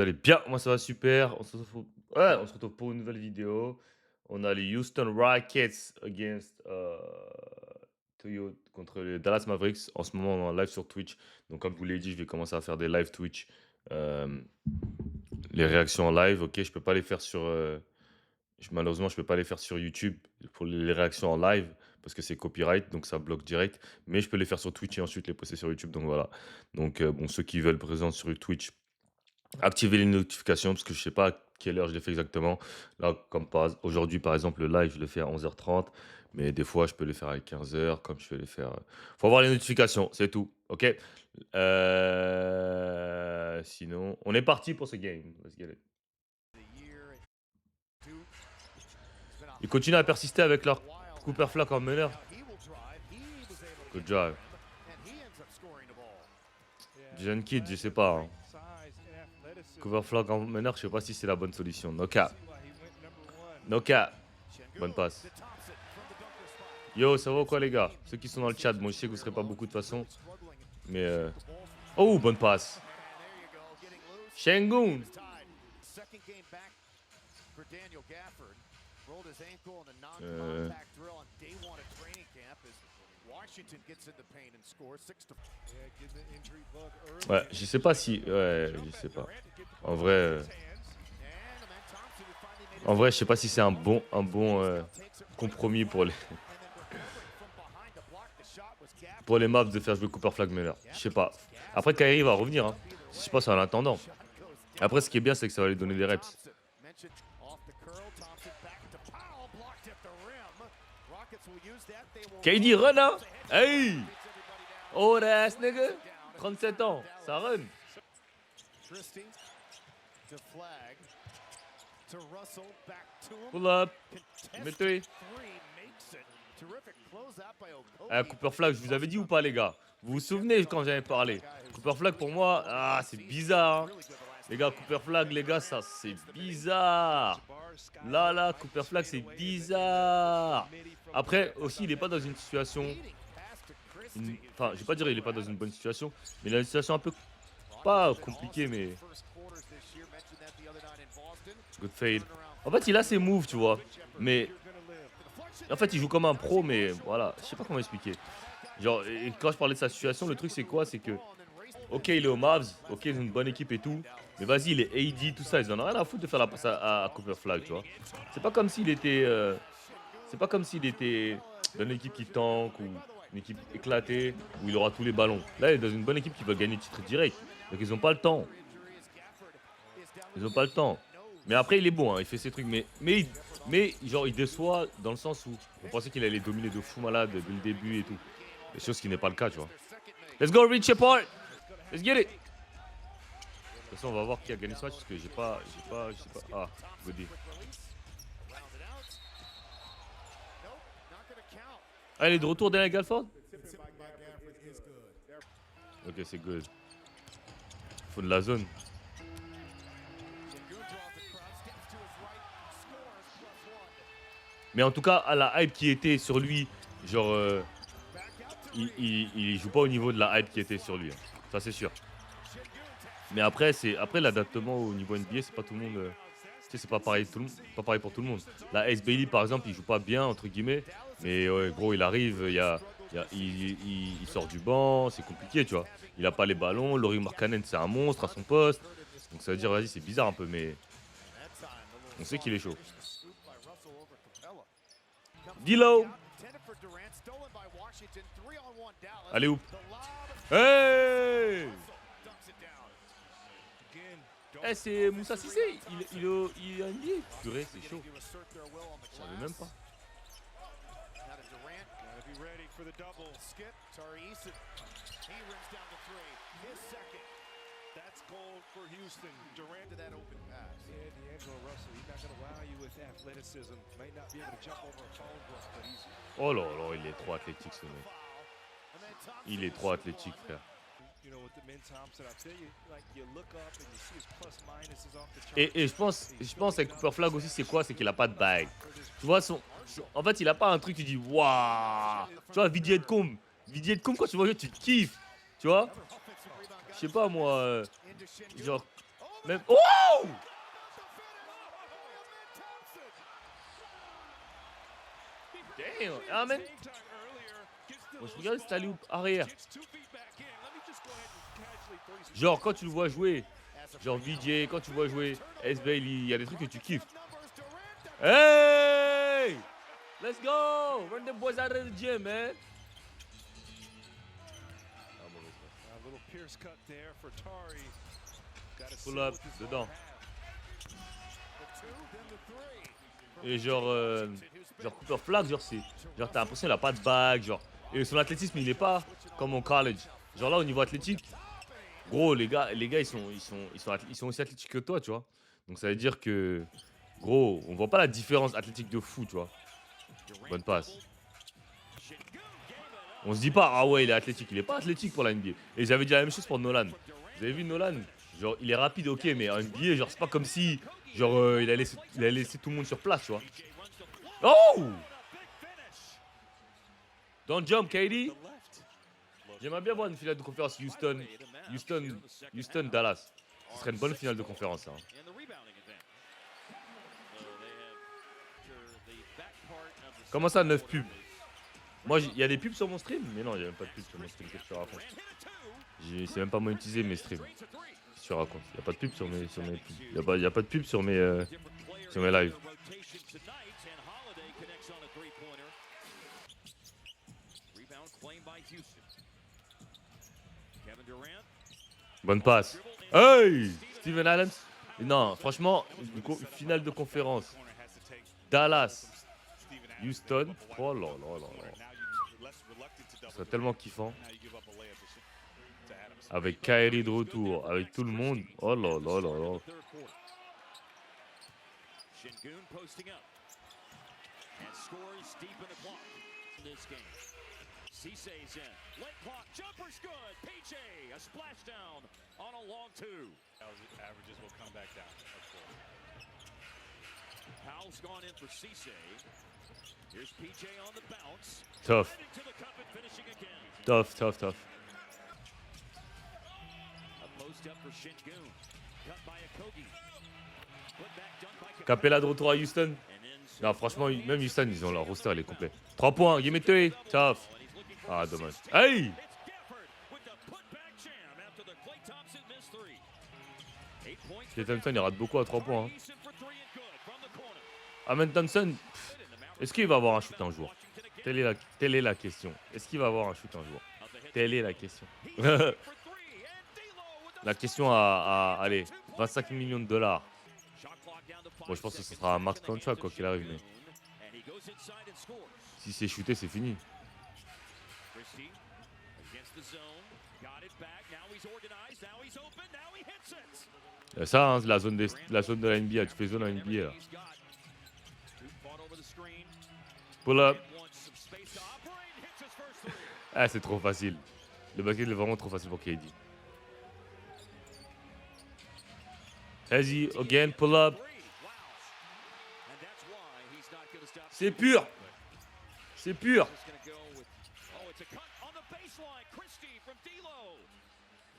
Vous allez bien? Moi, ça va super. On se retrouve pour une nouvelle vidéo. On a les Houston Rockets contre les Dallas Mavericks. En ce moment, on est en live sur Twitch. Donc, comme je vous l'ai dit, je vais commencer à faire des live Twitch. Euh, les réactions en live, ok, je peux pas les faire sur. Malheureusement, je peux pas les faire sur YouTube pour les réactions en live parce que c'est copyright, donc ça bloque direct. Mais je peux les faire sur Twitch et ensuite les poster sur YouTube. Donc voilà. Donc, bon, ceux qui veulent présenter sur Twitch, activer les notifications parce que je sais pas à quelle heure je l'ai fait exactement. Là, comme aujourd'hui, par exemple, le live, je le fais à 11h30. Mais des fois, je peux les faire à 15h, comme je peux les faire. Faut avoir les notifications, c'est tout. OK. Sinon, on est parti pour ce game. Let's get it. Ils continuent à persister avec leur Cooper Flack en meneur. Good job. Jeune kid, je sais pas, hein. Cooper Flack en meneur, je sais pas si c'est la bonne solution. No cap. No cap. Bonne passe. Yo, ça va ou quoi les gars? Ceux qui sont dans le chat, bon je sais que vous serez pas beaucoup de toute façon. Mais oh, bonne passe. Şengün. Euh, Ouais, je sais pas si. Ouais, je sais pas. En vrai, je sais pas si c'est un bon compromis pour les maps de faire jouer Cooper Flag Miller. Je sais pas. Après, Kyrie va revenir, hein. Je sais pas, c'est en attendant. Après, ce qui est bien, c'est que ça va lui donner des reps. KD run, hein? Hey! Old ass nigga! 37 ans, ça run. Pull up. Mets-toi. Cooper Flag, je vous avais dit ou pas, les gars? Vous vous souvenez quand j'avais parlé? Cooper Flag, pour moi, c'est bizarre, hein. Les gars, Cooper Flag, les gars, ça, c'est bizarre. Là, Cooper Flag, c'est bizarre. Après, aussi, il est pas dans une situation. Enfin, je vais pas dire il est pas dans une bonne situation, mais il a une situation un peu pas compliquée, mais good fade. En fait, il a ses moves, tu vois, mais en fait, il joue comme un pro, mais voilà, je sais pas comment expliquer. Genre, et quand je parlais de sa situation, le truc c'est quoi? C'est que, ok, il est au Mavs, ok, ils ont une bonne équipe et tout, mais vas-y, il est AD, tout ça, ils en ont rien à foutre de faire la passe à Cooper Flag, tu vois. C'est pas comme s'il était, c'est pas comme s'il était dans une équipe qui tank ou une équipe éclatée où il aura tous les ballons. Là, il est dans une bonne équipe qui va gagner le titre direct. Donc ils ont pas le temps. Ils ont pas le temps. Mais après, il est bon, hein, il fait ses trucs. Mais genre, il déçoit dans le sens où on pensait qu'il allait dominer de fou malade dès le début et tout. Les choses qui n'est pas le cas, tu vois. Let's go, Rich Shepard! Let's get it! De toute façon, on va voir qui a gagné ce match parce que je sais pas. Ah, goodie. Ah, il est de retour derrière Galford? Ok, c'est good. Faut de la zone. Mais en tout cas, à la hype qui était sur lui, genre, il joue pas au niveau de la hype qui était sur lui, hein. Ça, c'est sûr. Mais après l'adaptement au niveau NBA, c'est pas tout le monde. Tu sais, c'est pas pareil, pas pareil pour tout le monde. La Ace Bailey, par exemple, il joue pas bien, entre guillemets. Mais ouais, gros, il arrive, il sort du banc, c'est compliqué, tu vois. Il a pas les ballons. Laurie Markkanen, c'est un monstre à son poste. Donc ça veut dire, vas-y, c'est bizarre un peu, mais on sait qu'il est chaud. D'Lo. Allez, oup. Hey! Eh, c'est Moussa Cissé. Il est NBA. Purée, c'est chaud. Je savais même pas. That's gold for Houston. Durant to that open pass. Yeah, D'Angelo Russell, he's not going to wow you with athleticism. Might not be able to jump over a phone book, but he's... Oh là là, il est trop athlétique ce mec. Il est trop athlétique, frère. You know, with the men Thompson, I'll tell you, like you look up and you see his plus minus is off the chart. Et je pense avec Cooper Flag aussi, c'est quoi? C'est qu'il a pas de bague. Tu vois, en fait, il a pas un truc, tu dis, waouh. Tu vois, Vidier de quand tu vois, tu te kiffes. Tu vois? Je sais pas, moi. Genre, Même... Oh! Damn! Ah, man! Moi, je regarde cette alley arrière. Genre, quand tu le vois jouer, genre VJ, quand tu le vois jouer S. Bailey, il y a des trucs que tu kiffes. Hey! Let's go! Run the boys out of the gym, man! Ah, mauvaise passe. A little Pierce cut there for Tari. Got Pull up, dedans. The two, then the three. Et genre Cooper Flag, genre t'as l'impression qu'il a pas de bague, genre. Et son athlétisme, il est pas comme au college. Genre là, au niveau athlétique, gros, les gars, ils sont aussi athlétiques que toi, tu vois. Donc ça veut dire que, gros, on voit pas la différence athlétique de fou, tu vois. Bonne passe. On se dit pas, ah ouais, il est athlétique. Il est pas athlétique pour la NBA. Et j'avais dit la même chose pour Nolan. Vous avez vu Nolan? Genre, il est rapide, ok, mais en NBA, genre, c'est pas comme si, genre, il a laissé tout le monde sur place, tu vois. Oh! Don't jump, KD. J'aimerais bien voir une finale de conférence Houston, Dallas. Ce serait une bonne finale de conférence, ça. Comment ça, 9 pubs? Moi, il y a des pubs sur mon stream? Mais non, il n'y a même pas de pubs sur mon stream. Qu'est-ce que tu racontes? C'est même pas monétisé mes streams. Qu'est-ce que tu racontes? Il n'y a pas de pub sur mes pubs. Il y a pas de pub sur mes lives. Bonne passe. Hey! Steven Adams. Non, franchement, finale de conférence. Dallas. Houston. Oh là là là là. Ce serait tellement kiffant. Avec Kyrie de retour, avec tout le monde. Oh là là là là. Cissay's in. Late clock. Jumper's good. PJ, a splashdown on a long two. Averages will come back down, of course. Powell's gone in for Cissay. Here's PJ on the bounce. Tough. Heading to the cup and finishing again. Tough. A post up for Şengün. Cut by Okogie. Put back done by Capella de retour à Houston. And in Non, franchement, même Houston, ils ont leur roster, il est complet. 3 points, give me 3. Tough. Ah, dommage. Hey! It's Gafford with the putback jam after the Klay Thompson missed three. 8 points for Klay Thompson, il rate beaucoup à 3 points. Hein. Eason for three and good from the corner. Amen Thompson, est-ce qu'il va avoir un shoot un jour? Telle est la question. Est-ce qu'il va avoir un shoot un jour? Telle est la question. La question allez, 25 millions de dollars. Bon, je pense que ce sera un max contract quoi qu'il arrive, mais si c'est shooté, c'est fini. Ça, hein, la zone de la NBA, tu fais zone en NBA là. Pull up. Ah, c'est trop facile. Le basket est vraiment trop facile pour KD. Vas-y, again, pull up. C'est pur. C'est pur.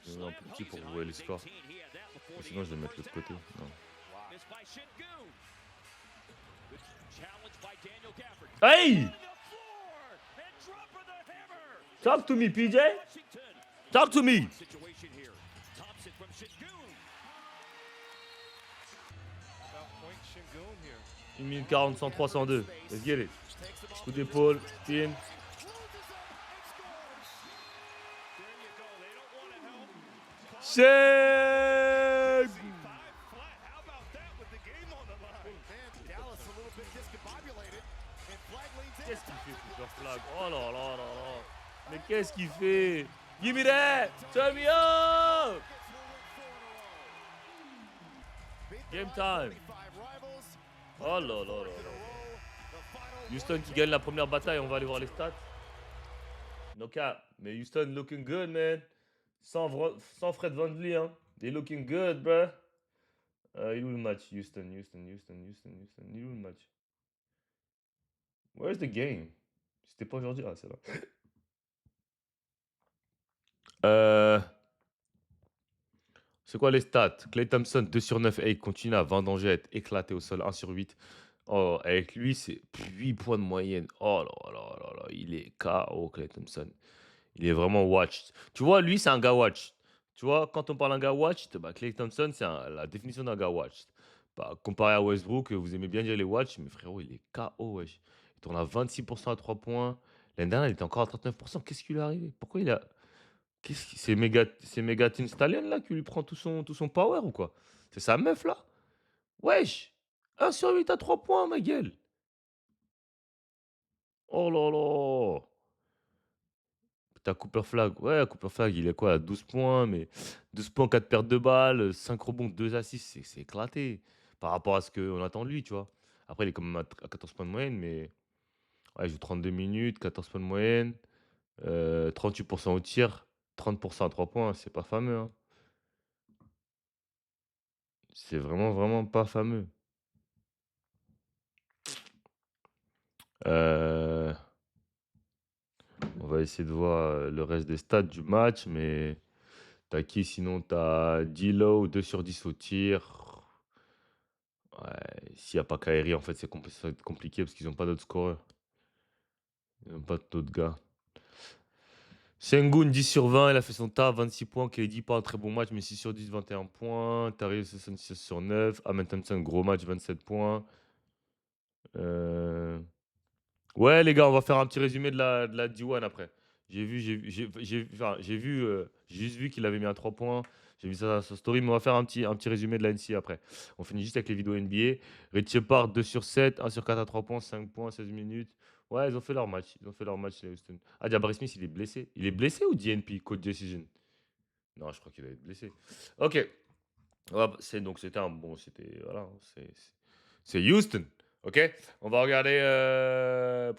Je vais un peu petit pour voir les scores. Sinon, je vais mettre l'autre côté. Non. Hey! Talk to me, PJ. Talk to me. Une minute 40, 103, 102. Let's get it. Coup d'épaule, spin. Shake! Qu'est-ce qu'il fait, Cooper Flag? Oh là là là là. Mais qu'est-ce qu'il fait? Give me that! Turn me up! Game time. Oh là là là là. Houston qui gagne la première bataille, on va aller voir les stats. No cap. Mais Houston looking good, man. Sans Fred VanVleet, hein. They looking good, bruh. Il est où le match? Houston. Il est où le match? Where's the game? C'était pas aujourd'hui. Ah, c'est là. C'est quoi les stats? Klay Thompson, 2 sur 9. Hey, il continue à vendanger, à être éclaté au sol, 1 sur 8. Oh, avec lui, c'est 8 points de moyenne. Oh là là là là, il est KO, Klay Thompson. Il est vraiment watched. Tu vois, lui, c'est un gars watched. Tu vois, quand on parle d'un gars watched, bah, Klay Thompson, c'est la définition d'un gars watched. Bah, comparé à Westbrook, vous aimez bien dire les watch, mais frérot, il est KO, wesh. Il tourne à 26% à 3 points. L'année dernière, il était encore à 39%. Qu'est-ce qui lui est arrivé? Pourquoi il a. C'est Megatin Stallion là qui lui prend tout son power ou quoi? C'est sa meuf là? Wesh! 1 sur 8 à 3 points, ma gueule! Oh là là! T'as Cooper Flag. Ouais, Cooper Flag, il est quoi? À 12 points, mais 12 points, 4 pertes de balles, 5 rebonds, 2 assists, c'est éclaté par rapport à ce qu'on attend de lui, tu vois. Après, il est quand même à 14 points de moyenne, mais ouais, il joue 32 minutes, 14 points de moyenne, 38% au tir, 30% à 3 points, c'est pas fameux, hein. C'est vraiment, vraiment pas fameux. Euh, on va essayer de voir le reste des stats du match, mais t'as qui sinon? T'as D-Low, 2 sur 10 au tir. Ouais, s'il n'y a pas Kairi, en fait, ça va être compliqué parce qu'ils n'ont pas d'autres scoreurs. Ils n'ont pas d'autres gars. Sengun, 10 sur 20, il a fait son taf, 26 points. KD, pas un très bon match, mais 6 sur 10, 21 points. Tari, 66 sur 9. Amen Thompson, gros match, 27 points. Euh, Ouais, les gars, on va faire un petit résumé de la D1 après. J'ai juste vu qu'il avait mis un 3 points. J'ai vu ça dans sa story, mais on va faire un petit résumé de la NCA après. On finit juste avec les vidéos NBA. Richie Shepard, 2 sur 7, 1 sur 4 à 3 points, 5 points, 16 minutes. Ouais, ils ont fait leur match. Ils ont fait leur match, les Houston. Ah, Jabari Smith, il est blessé. Il est blessé ou DNP, code decision? Non, je crois qu'il va être blessé. Ok. Ouais, bah, c'était un bon. C'était. Voilà. C'est Houston. Ok. On va regarder.